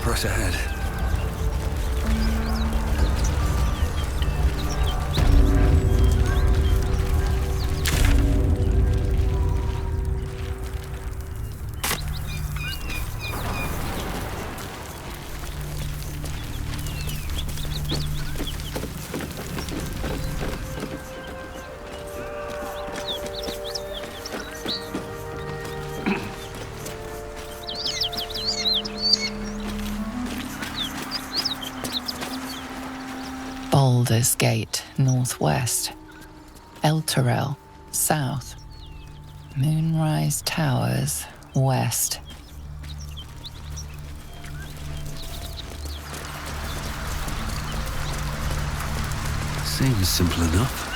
Press ahead. Baldur's Gate, northwest. Elturel, south. Moonrise Towers, west. Seems simple enough.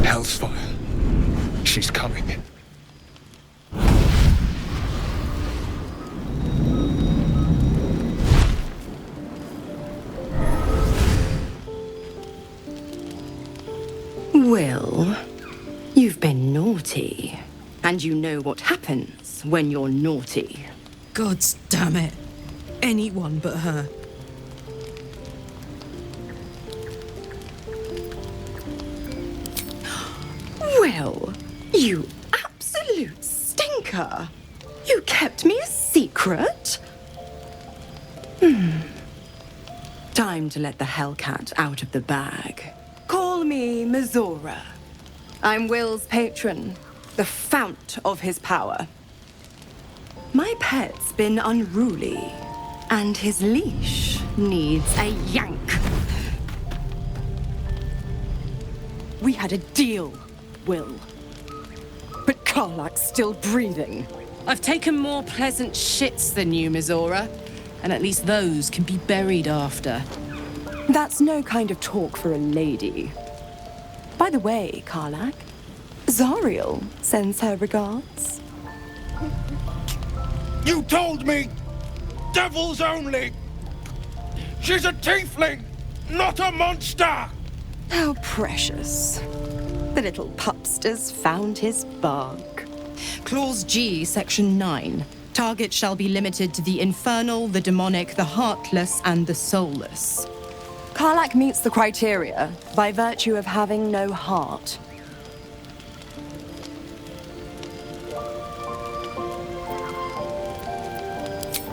Hellsfire. She's coming. Will, you've been naughty. And you know what happens when you're naughty. God damn it. Anyone but her. Will, you absolute stinker. You kept me a secret? Time to let the Hellcat out of the bag. Call me Mizora. I'm Will's patron, the fount of his power. My pet's been unruly, and his leash needs a yank. We had a deal, Will. But Karlak's still breathing. I've taken more pleasant shits than you, Mizora. And at least those can be buried after. That's no kind of talk for a lady. By the way, Karlak, Zariel sends her regards. You told me! Devils only! She's a tiefling, not a monster! How precious. The little pupster's found his bug. Clause G, Section 9. Target shall be limited to the infernal, the demonic, the heartless, and the soulless. Karlak meets the criteria by virtue of having no heart.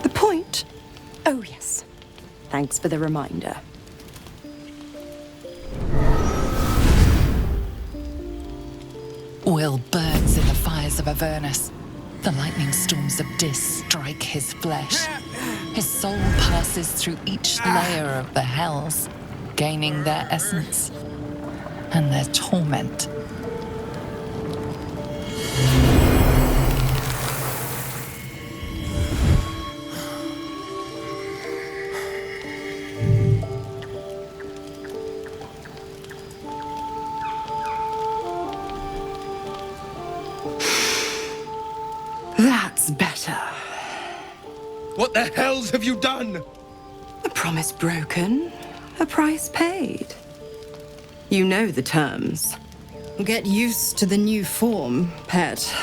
The point? Oh, yes. Thanks for the reminder. Will burns in the fires of Avernus. The lightning storms of Dis strike his flesh. His soul passes through each layer of the hells, gaining their essence and their torment. That's better. What the hells have you done? A promise broken, a price paid. You know the terms. Get used to the new form, pet.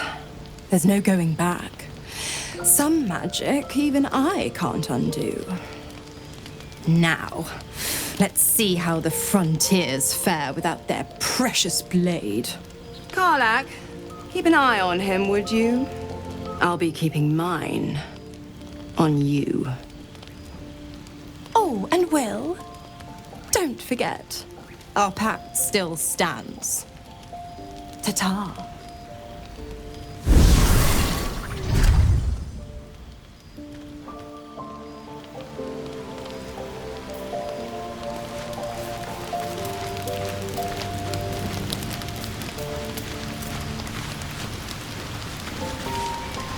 There's no going back. Some magic even I can't undo. Now, let's see how the frontiers fare without their precious blade. Karlak, keep an eye on him, would you? I'll be keeping mine on you. Oh, and Will, don't forget, our pact still stands. Ta-ta.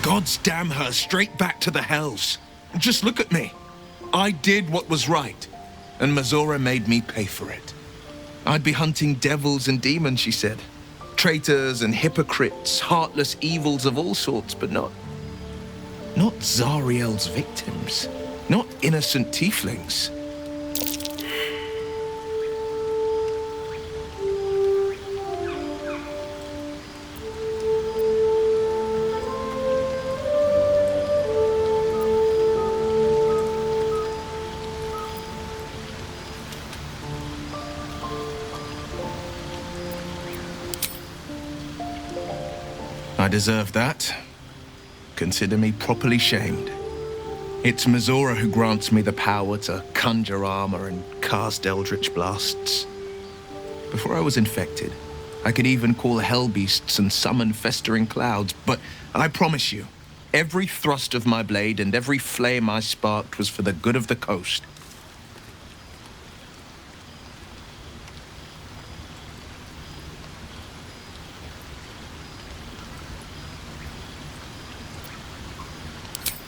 Gods damn her, straight back to the hells. Just look at me. I did what was right, and Mizora made me pay for it. I'd be hunting devils and demons, she said. Traitors and hypocrites, heartless evils of all sorts, but not Zariel's victims. Not innocent tieflings. I deserve that. Consider me properly shamed. It's Mizora who grants me the power to conjure armor and cast eldritch blasts. Before I was infected, I could even call hell beasts and summon festering clouds, but I promise you, every thrust of my blade and every flame I sparked was for the good of the coast.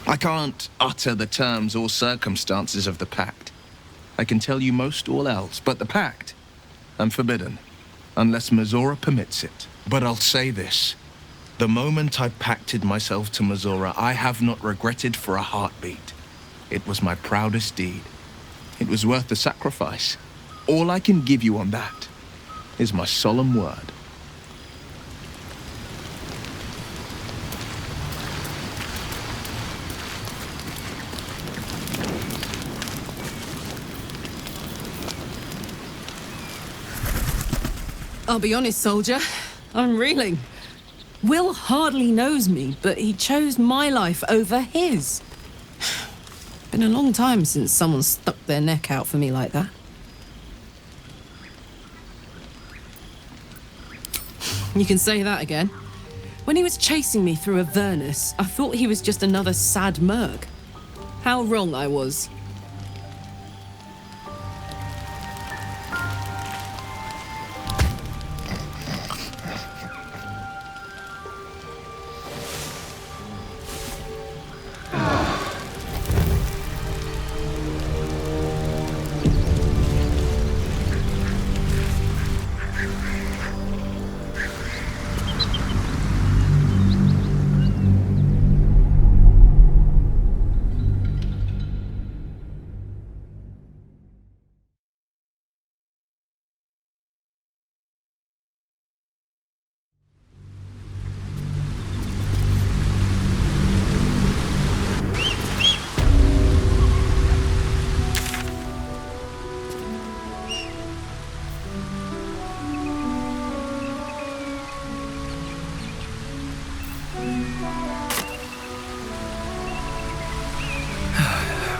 I can't utter the terms or circumstances of the pact. I can tell you most all else, but the pact, I'm forbidden, unless Mizora permits it. But I'll say this. The moment I pacted myself to Mizora, I have not regretted for a heartbeat. It was my proudest deed. It was worth the sacrifice. All I can give you on that is my solemn word. I'll be honest, soldier. I'm reeling. Will hardly knows me, but he chose my life over his. Been a long time since someone stuck their neck out for me like that. You can say that again. When he was chasing me through Avernus, I thought he was just another sad merc. How wrong I was.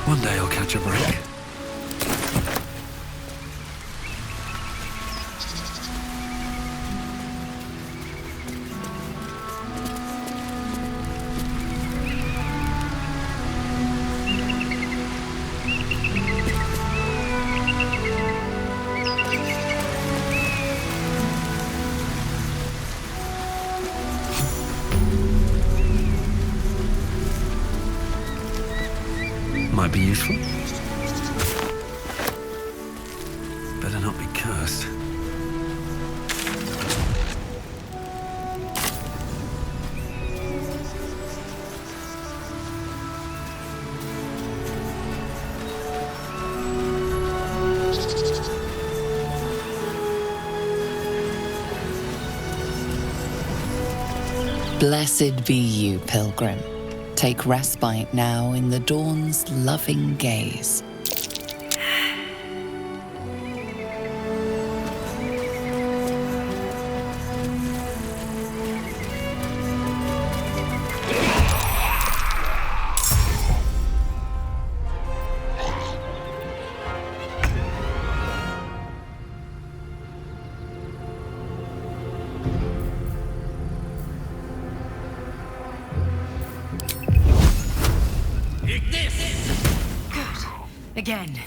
One day I'll catch a break. Might be useful. Better not be cursed. Blessed be you, pilgrim. Take respite now in the dawn's loving gaze. Again.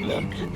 Moving.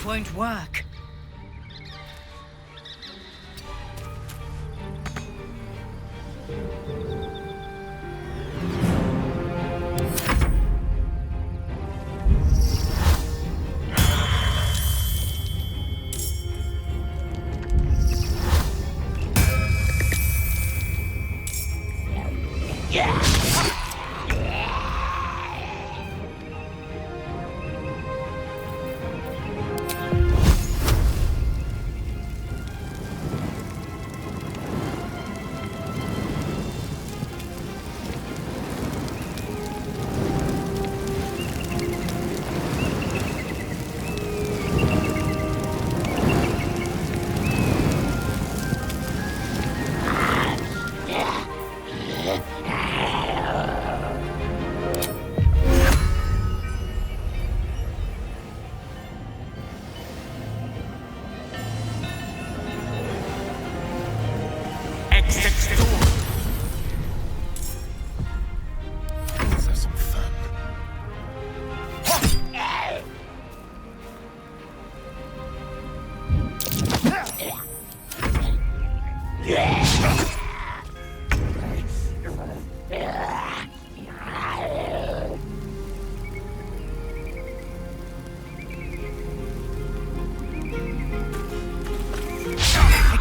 won't work.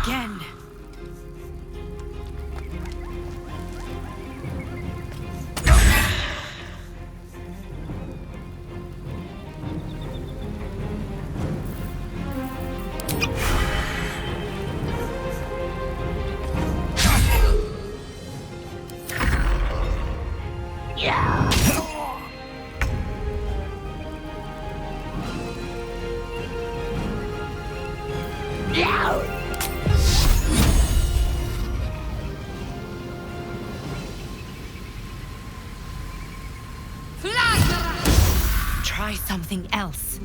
Again. Try something else.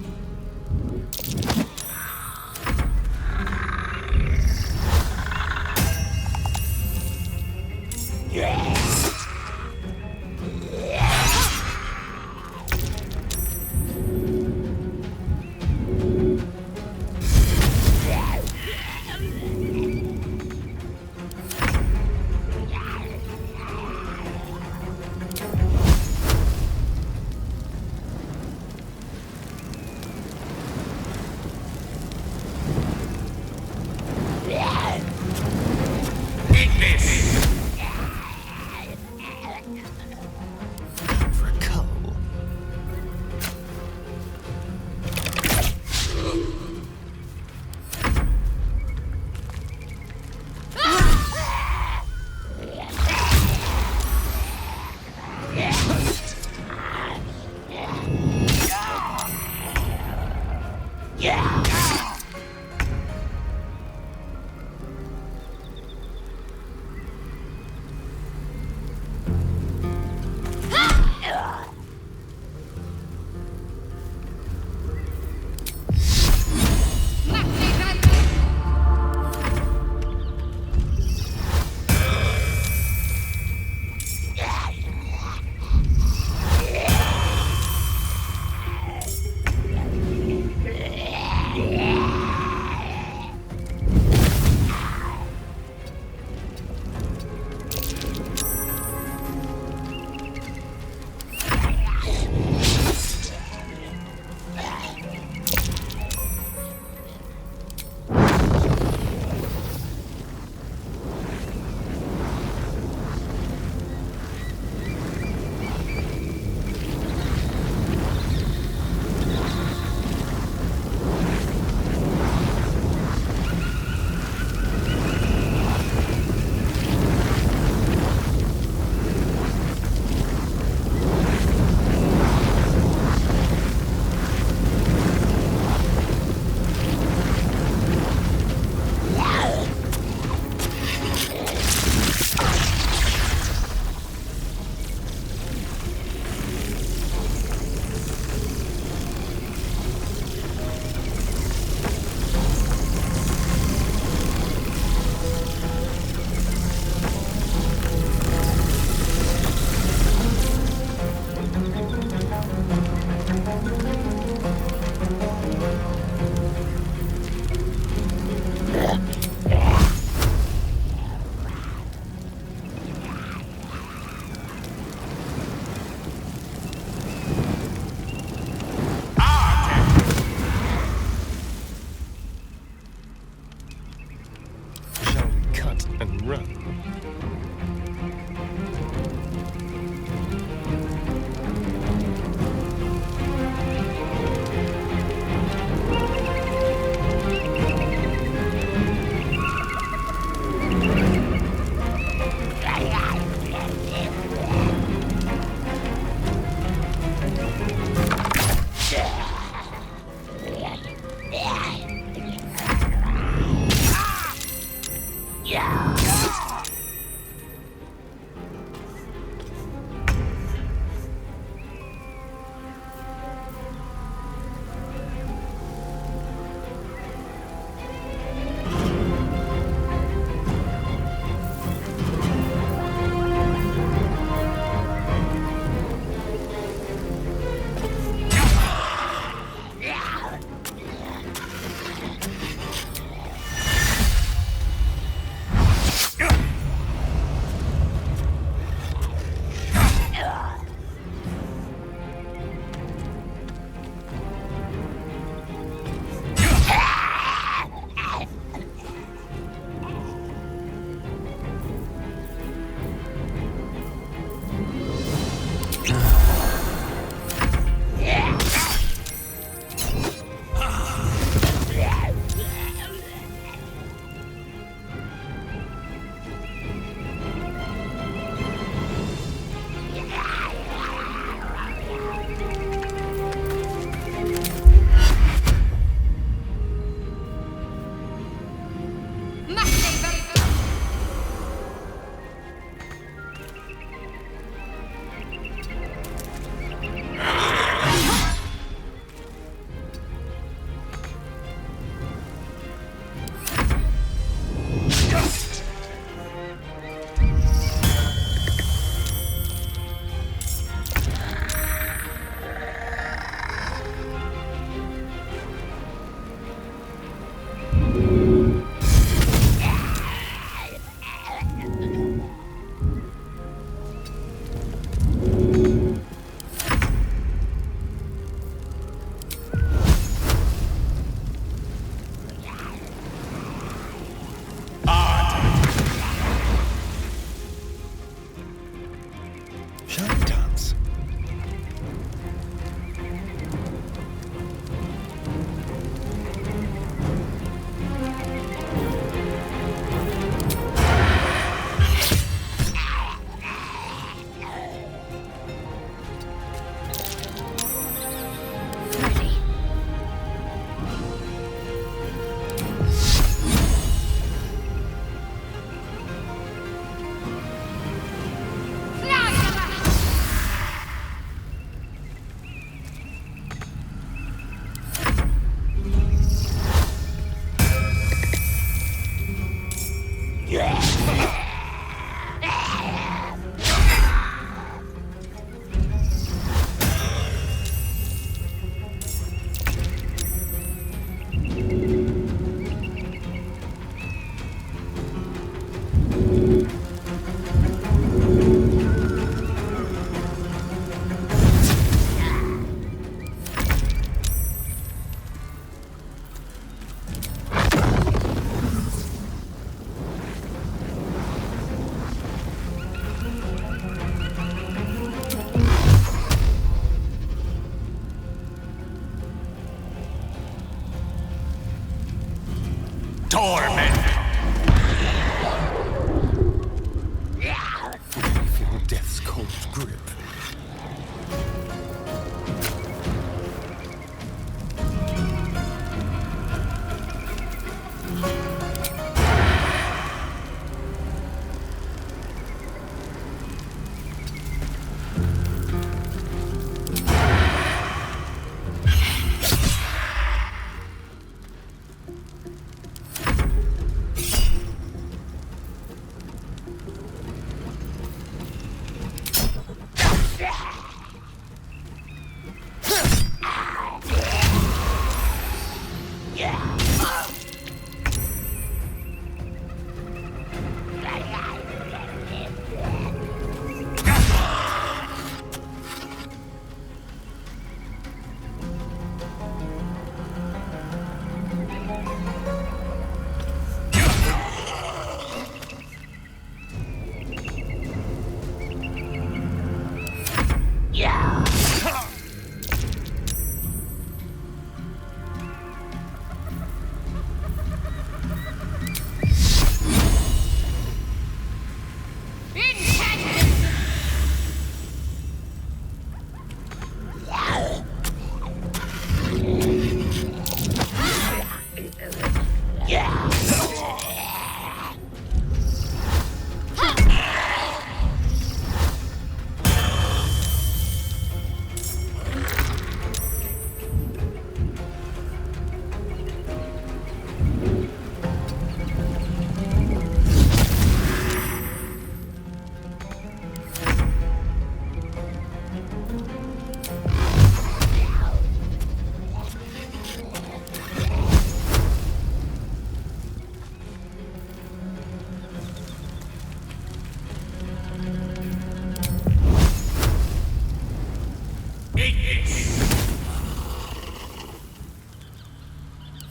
Feel death's cold grip.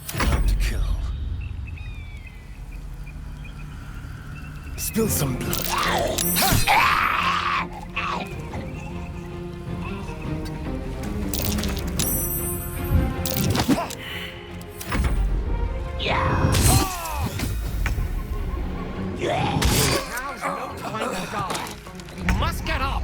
Time to kill. Spill some blood. Now's no time to die. We must get up.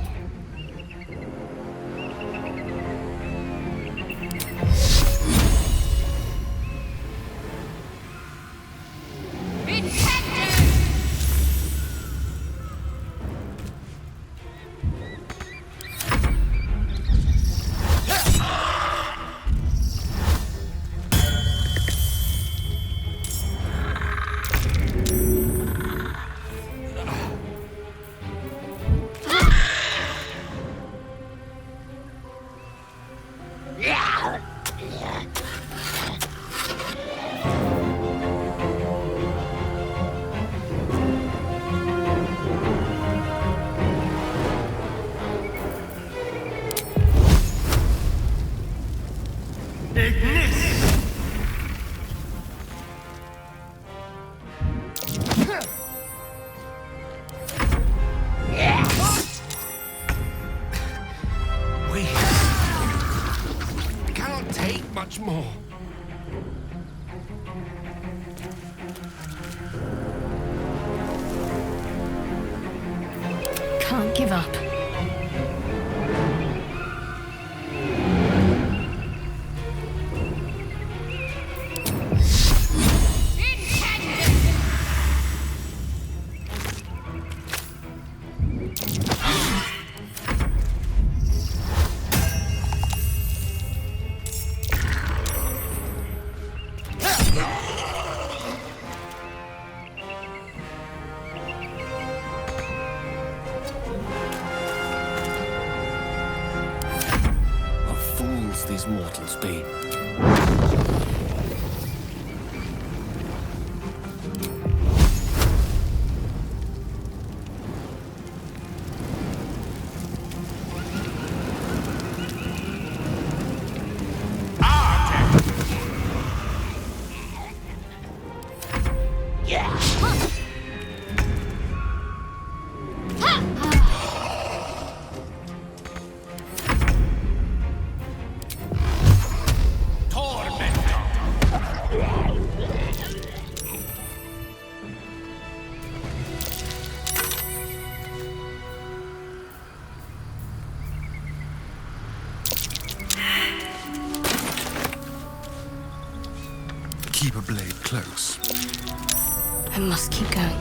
Much more. Can't give up. These mortals be. Keep a blade close. I must keep going.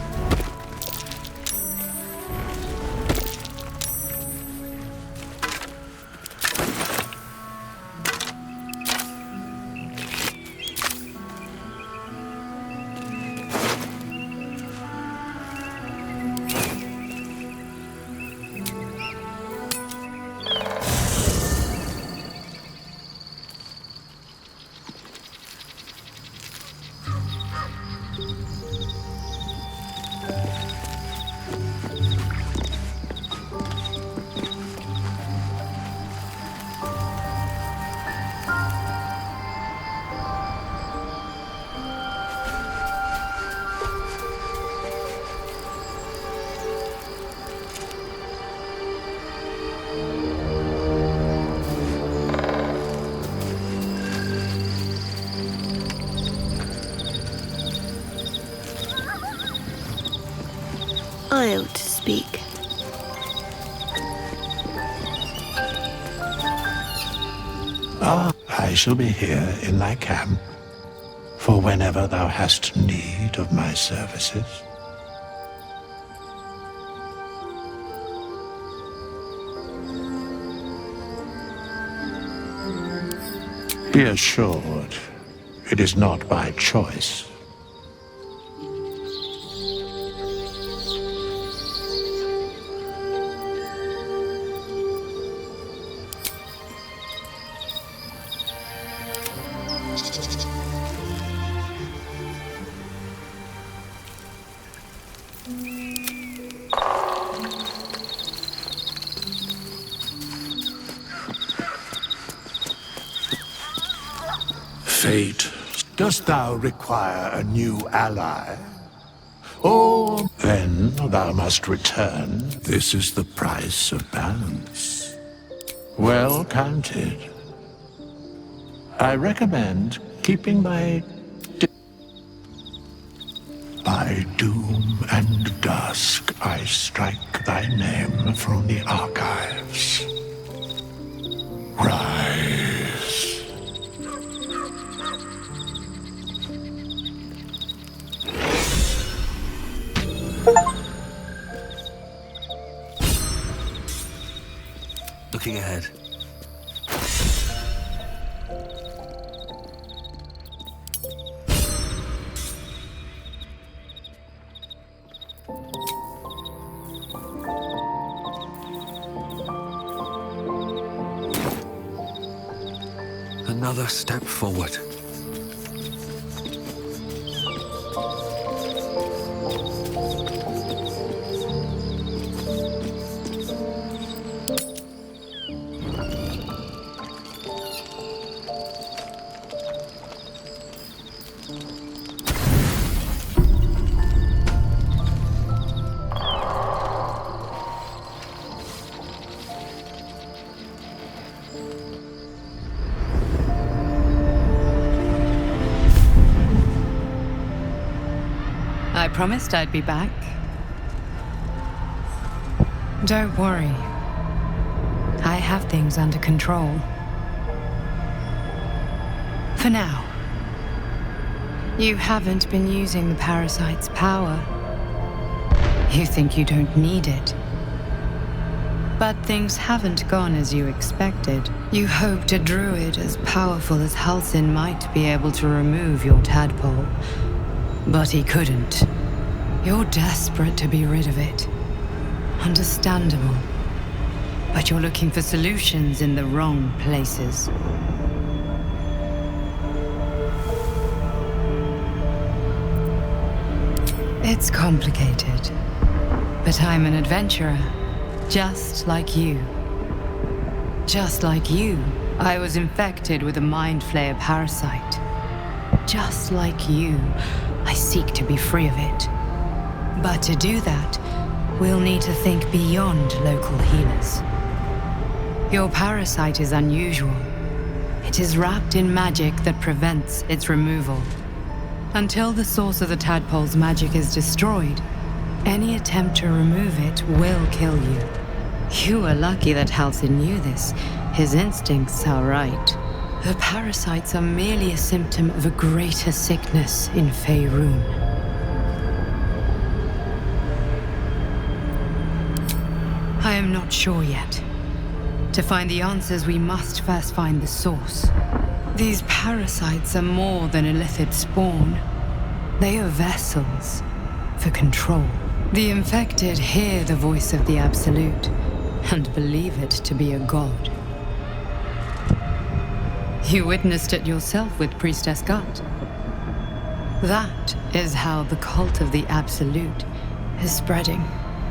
I ought to speak. I shall be here in thy camp, for whenever thou hast need of my services. Be assured, it is not by choice. Fate, dost thou require a new ally? Or then thou must return. This is the price of balance. Well counted. I recommend keeping by doom and dusk I strike thy name from the archives. Rise. Looking ahead. Another step forward. I promised I'd be back. Don't worry. I have things under control. For now. You haven't been using the parasite's power. You think you don't need it. But things haven't gone as you expected. You hoped a druid as powerful as Halsin might be able to remove your tadpole. But he couldn't. You're desperate to be rid of it. Understandable. But you're looking for solutions in the wrong places. It's complicated. But I'm an adventurer, just like you. Just like you, I was infected with a Mind Flayer parasite. Just like you, I seek to be free of it. But to do that, we'll need to think beyond local healers. Your parasite is unusual. It is wrapped in magic that prevents its removal. Until the source of the tadpole's magic is destroyed, any attempt to remove it will kill you. You were lucky that Halsin knew this. His instincts are right. The parasites are merely a symptom of a greater sickness in Faerun. I am not sure yet. To find the answers, we must first find the source. These parasites are more than illithid spawn. They are vessels for control. The infected hear the voice of the Absolute and believe it to be a god. You witnessed it yourself with Priestess Gut. That is how the cult of the Absolute is spreading.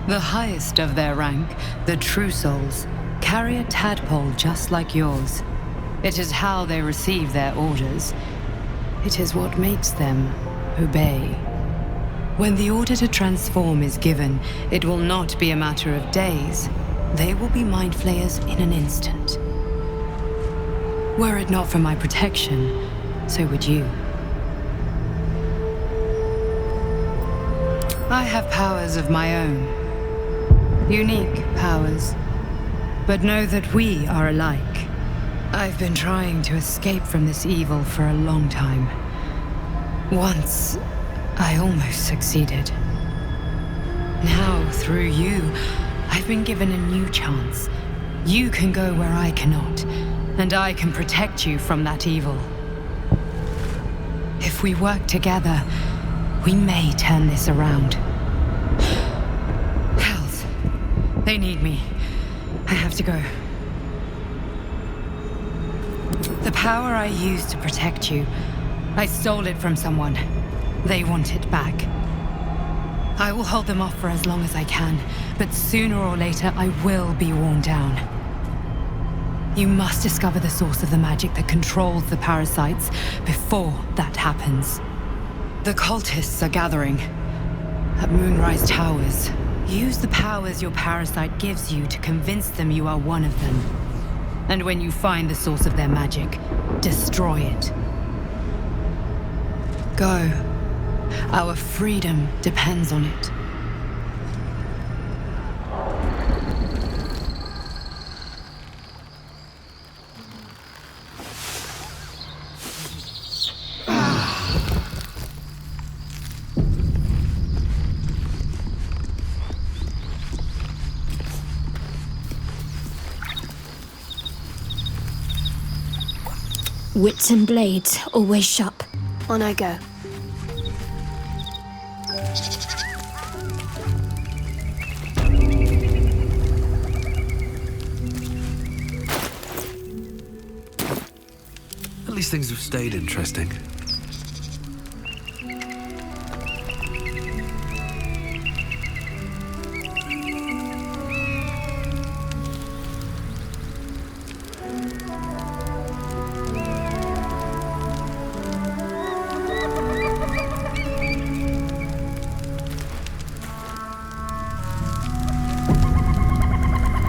The highest of their rank, the True Souls, carry a tadpole just like yours. It is how they receive their orders. It is what makes them obey. When the order to transform is given, it will not be a matter of days. They will be mind flayers in an instant. Were it not for my protection, so would you. I have powers of my own. Unique powers. But know that we are alike. I've been trying to escape from this evil for a long time. Once, I almost succeeded. Now, through you, I've been given a new chance. You can go where I cannot, and I can protect you from that evil. If we work together, we may turn this around. Hells, they need me. I have to go. The power I used to protect you, I stole it from someone. They want it back. I will hold them off for as long as I can, but sooner or later I will be worn down. You must discover the source of the magic that controls the parasites before that happens. The cultists are gathering at Moonrise Towers. Use the powers your parasite gives you to convince them you are one of them. And when you find the source of their magic, destroy it. Go. Our freedom depends on it. Wits and blades, always sharp. On I go. At least things have stayed interesting.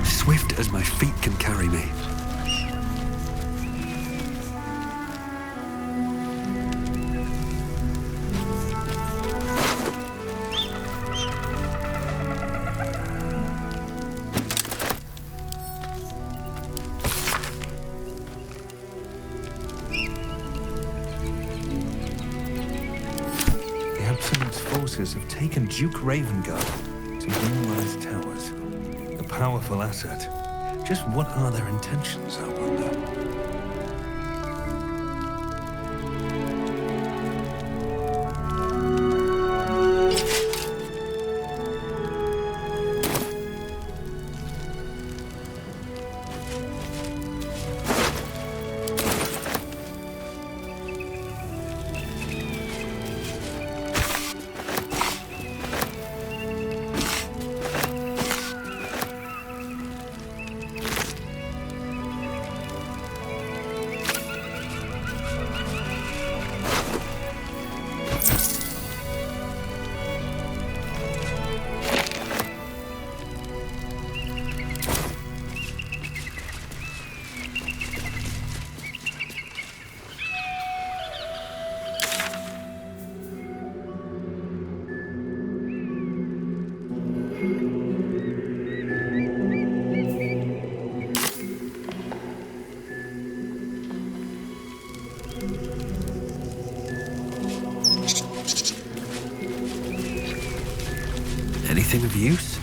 Swift as my feet can carry me. The Absolute's forces have taken Duke Ravengard to Moonrise Towers. A powerful asset. Just what are their intentions, I wonder? Anything of use?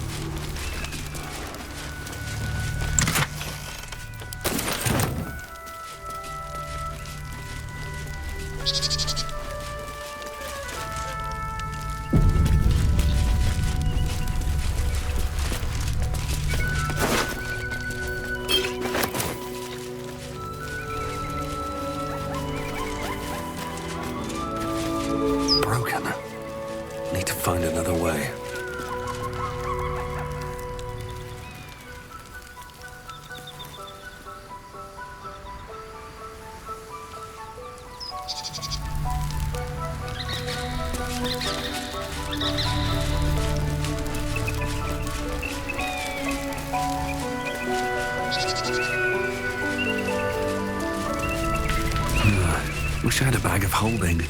Broken. Need to find another way. Wish I had a bag of holding.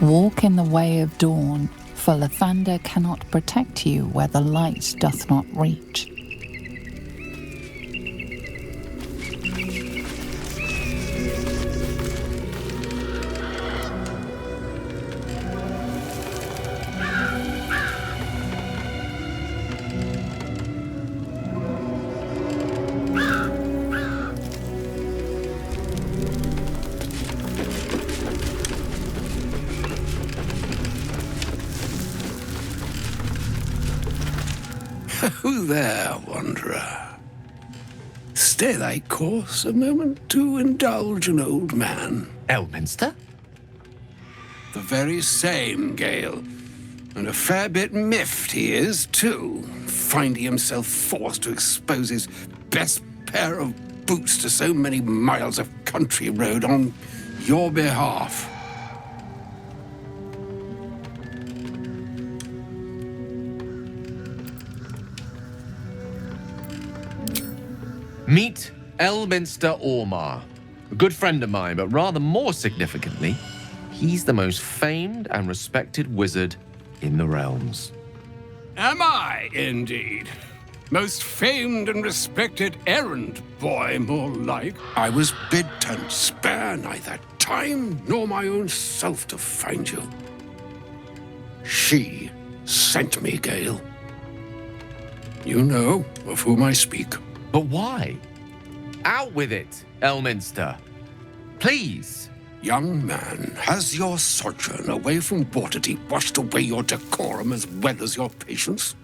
Walk in the way of dawn, for Lathander cannot protect you where the light doth not reach. Who there, wanderer? Stay thy course a moment to indulge an old man. Elminster? The very same, Gale. And a fair bit miffed he is, too, finding himself forced to expose his best pair of boots to so many miles of country road on your behalf. Meet Elminster Ormar. A good friend of mine, but rather more significantly, he's the most famed and respected wizard in the realms. Am I, indeed? Most famed and respected errand boy, more like. I was bid to spare neither time nor my own self to find you. She sent me, Gale. You know of whom I speak. But why? Out with it, Elminster. Please. Young man, has your sojourn away from Waterdeep washed away your decorum as well as your patience?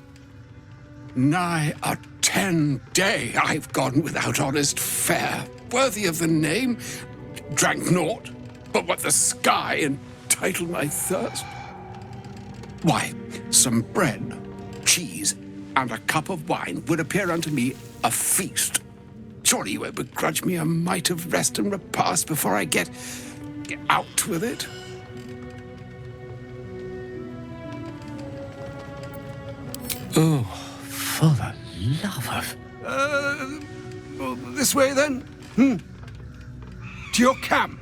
Nigh a 10-day I've gone without honest fare, worthy of the name, drank naught but what the sky entitled my thirst. Why, some bread, cheese, and a cup of wine would appear unto me a feast. Surely you won't begrudge me a mite of rest and repast before I get out with it? Oh, for the love of... This way then? To your camp?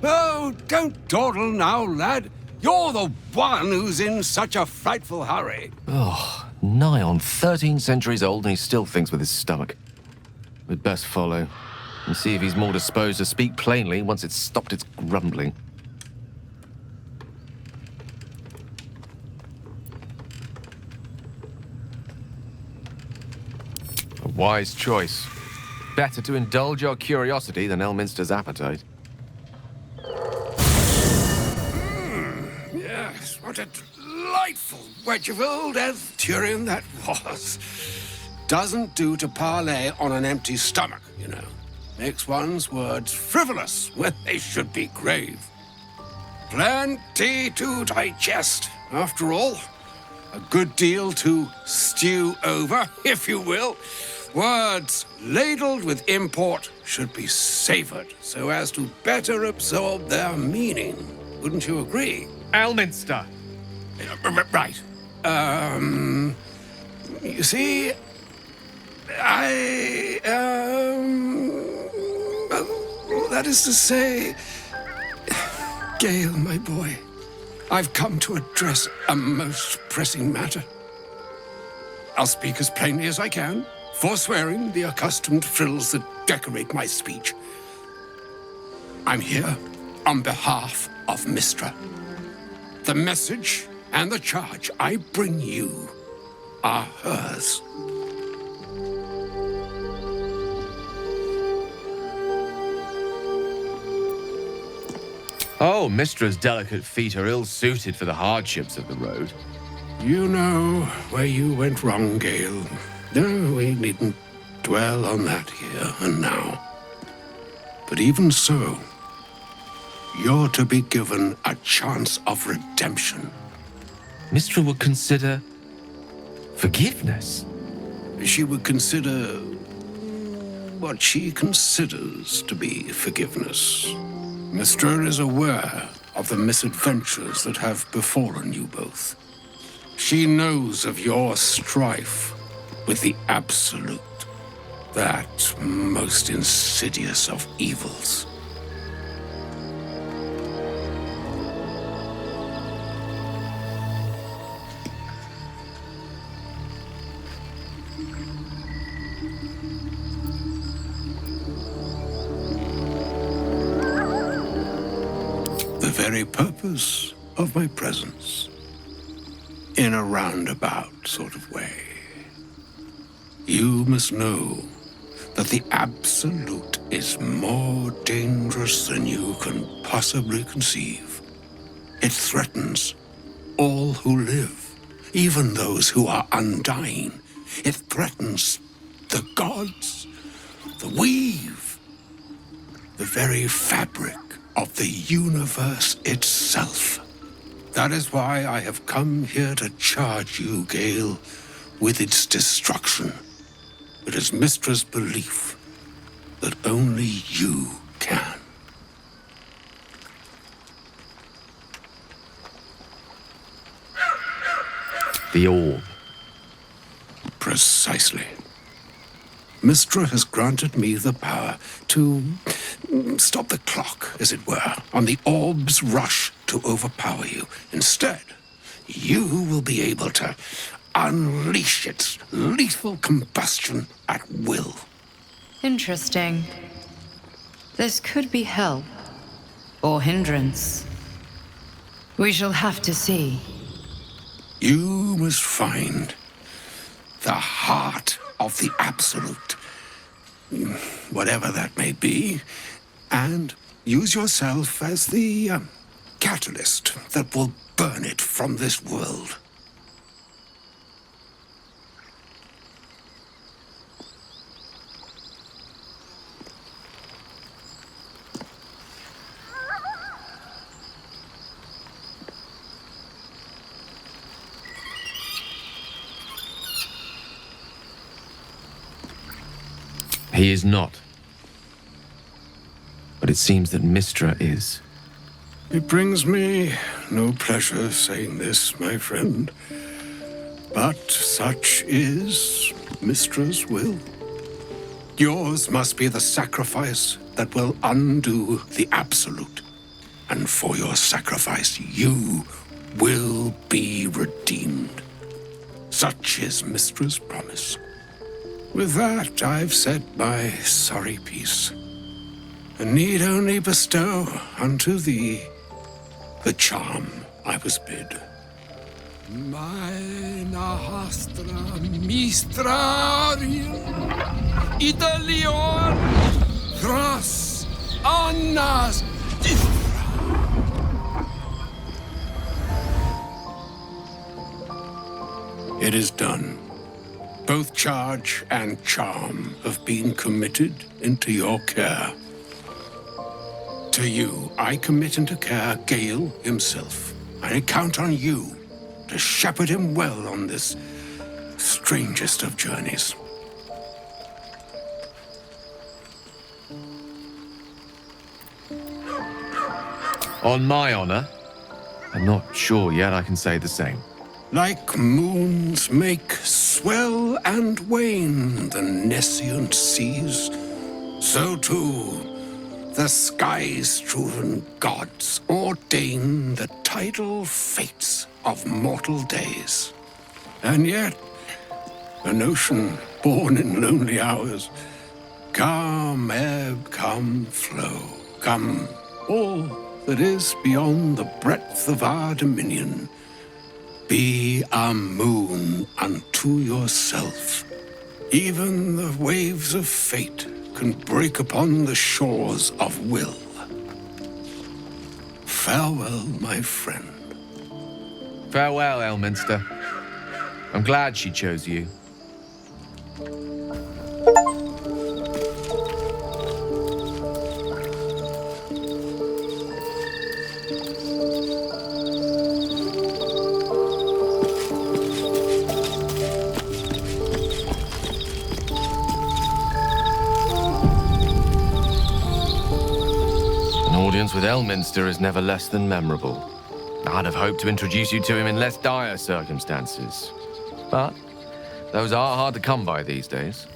Oh, don't dawdle now, lad. You're the one who's in such a frightful hurry. Oh, nigh on 13 centuries old and he still thinks with his stomach. We'd best follow and see if he's more disposed to speak plainly once it's stopped its grumbling. A wise choice. Better to indulge your curiosity than Elminster's appetite. Yes, what a delightful wedge of old Arthurian that was. Doesn't do to parley on an empty stomach, you know. Makes one's words frivolous when they should be grave. Plenty to digest, after all. A good deal to stew over, if you will. Words ladled with import should be savored so as to better absorb their meaning. Wouldn't you agree? Elminster! Right. You see, that is to say, Gale, my boy, I've come to address a most pressing matter. I'll speak as plainly as I can, forswearing the accustomed frills that decorate my speech. I'm here on behalf of Mystra. The message and the charge I bring you are hers. Oh, Mistra's delicate feet are ill-suited for the hardships of the road. You know where you went wrong, Gale. No, we needn't dwell on that here and now. But even so, you're to be given a chance of redemption. Mistra would consider forgiveness. She would consider what she considers to be forgiveness. Mystra is aware of the misadventures that have befallen you both. She knows of your strife with the Absolute, that most insidious of evils. The very purpose of my presence, in a roundabout sort of way. You must know that the Absolute is more dangerous than you can possibly conceive. It threatens all who live, even those who are undying. It threatens the gods, the weave, the very fabric of the universe itself. That is why I have come here to charge you, Gale, with its destruction. It is Mistra's belief that only you can. The orb. Precisely. Mystra has granted me the power to stop the clock, as it were, on the orb's rush to overpower you. Instead, you will be able to unleash its lethal combustion at will. Interesting. This could be help or hindrance. We shall have to see. You must find the heart of the Absolute, whatever that may be, and use yourself as the catalyst that will burn it from this world. He is not. But it seems that Mystra is. It brings me no pleasure saying this, my friend. But such is Mistra's will. Yours must be the sacrifice that will undo the Absolute. And for your sacrifice, you will be redeemed. Such is Mistra's promise. With that, I've said my sorry piece, and need only bestow unto thee the charm I was bid. Meine Hastra Mistrarium Italion Tras Annas It is done. Both charge and charm have been committed into your care. To you, I commit into care Gale himself. I count on you to shepherd him well on this strangest of journeys. On my honor, I'm not sure yet I can say the same. Like moons make swell and wane the nescient seas, so too the sky-strewn gods ordain the tidal fates of mortal days. And yet, an ocean born in lonely hours, come ebb, come flow, come all that is beyond the breadth of our dominion. Be a moon unto yourself. Even the waves of fate can break upon the shores of will. Farewell, my friend. Farewell, Elminster. I'm glad she chose you. An audience with Elminster is never less than memorable. I'd have hoped to introduce you to him in less dire circumstances. But those are hard to come by these days.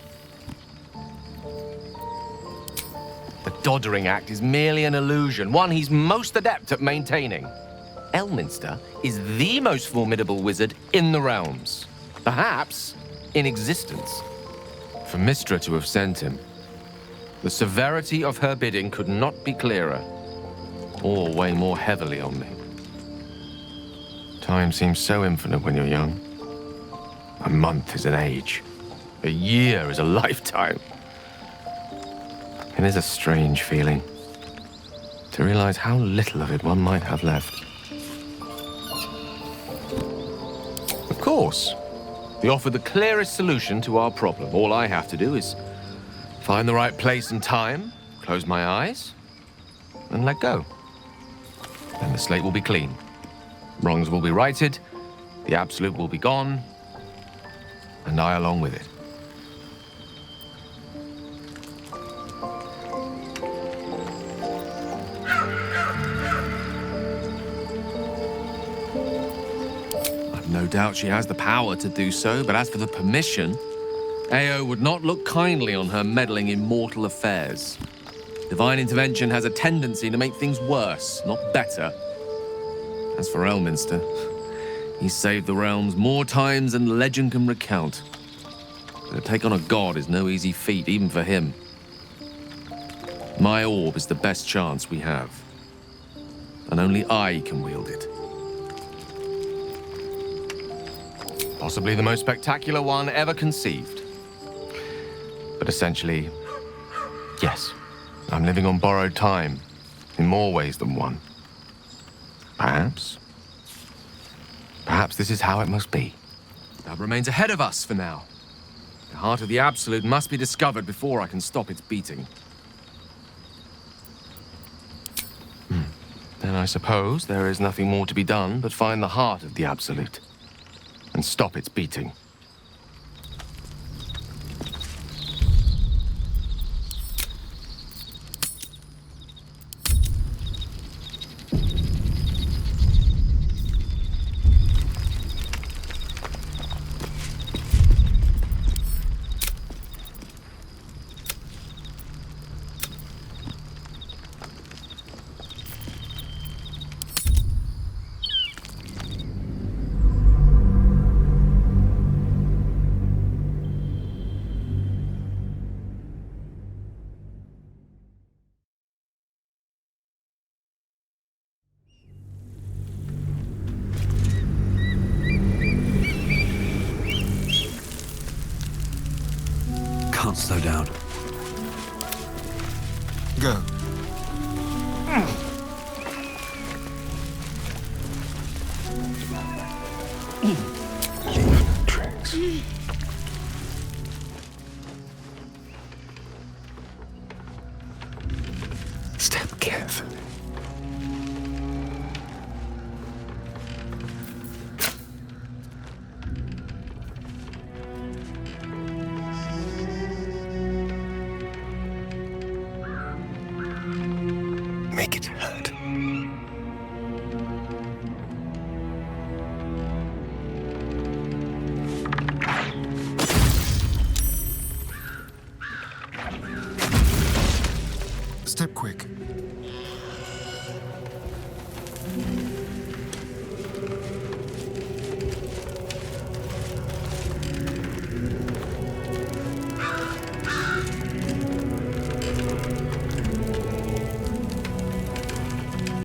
The Doddering Act is merely an illusion, one he's most adept at maintaining. Elminster is the most formidable wizard in the realms, perhaps in existence. For Mystra to have sent him, the severity of her bidding could not be clearer, or weigh more heavily on me. Time seems so infinite when you're young. A month is an age. A year is a lifetime. It is a strange feeling to realize how little of it one might have left. Of course, they offer the clearest solution to our problem. All I have to do is find the right place and time, close my eyes, and let go. Then the slate will be clean. Wrongs will be righted, the absolute will be gone, and I along with it. I've no doubt she has the power to do so, but as for the permission, Ao would not look kindly on her meddling in mortal affairs. Divine intervention has a tendency to make things worse, not better. As for Elminster, he's saved the realms more times than legend can recount. But to take on a god is no easy feat, even for him. My orb is the best chance we have, and only I can wield it. Possibly the most spectacular one ever conceived. But essentially, yes, I'm living on borrowed time, in more ways than one. Perhaps this is how it must be. That remains ahead of us for now. The heart of the Absolute must be discovered before I can stop its beating. Then I suppose there is nothing more to be done but find the heart of the Absolute and stop its beating. Can't slow down. Go. Leave tricks. Step carefully. Make it hurt. Step quick.